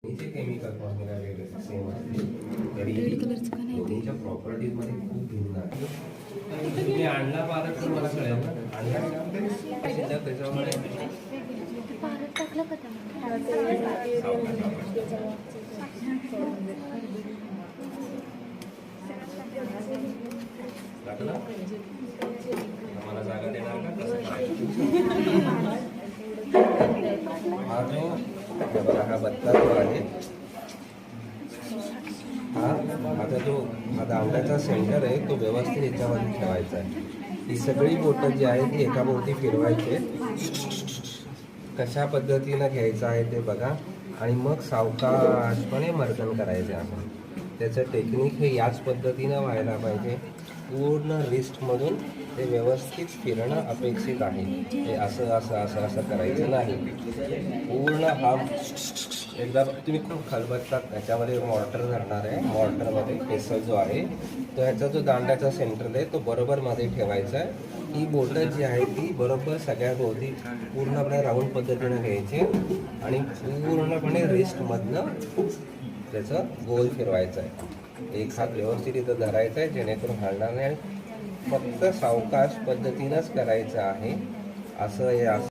नीचे chemical formula वेगळे same असते तरी दोन्हीच्या प्रॉपर्टीज मध्ये खूप भिन्न आहे. तुम्ही आणला पारत तर मला कळेल ना आणला त्याच्यामुळे मला जागा देणार का कसं हा जो हा बत्ता जो आहे हा आता जो हा दांड्याचा सेंटर आहे तो व्यवस्थित याच्यामध्ये ठेवायचा आहे. ही सगळी बोटं जी आहे ती एका भोवती फिरवायचे. कशा पद्धतीनं घ्यायचं आहे ते बघा आणि मग सावकाशपणे मर्दन करायचे आपण. त्याचं टेक्निक हे याच पद्धतीनं व्हायला पाहिजे. पूर्ण रिस्टमधून ते व्यवस्थित फिरणं अपेक्षित आहे. हे असं असं असं असं करायचं नाही. पूर्ण हा एकदा तुम्ही खूप खलबत्तात त्याच्यामध्ये मॉर्टर धरणार आहे. मॉर्टरमध्ये केसर जो आहे तो ह्याचा जो दांड्याचा सेंटर आहे तो बरोबर मध्ये ठेवायचा आहे. ही बोटं जी आहे ती बरोबर सगळ्या भोवती पूर्णपणे राऊंड पद्धतीनं घ्यायची आणि पूर्णपणे रिस्टमधनं त्याचं गोल फिरवायचं आहे. एक हात व्यवस्थित इथं धरायचा आहे जेणेकरून हलणार नाही आणि फक्त सावकाश पद्धतीनंच करायचं आहे. असं हे असं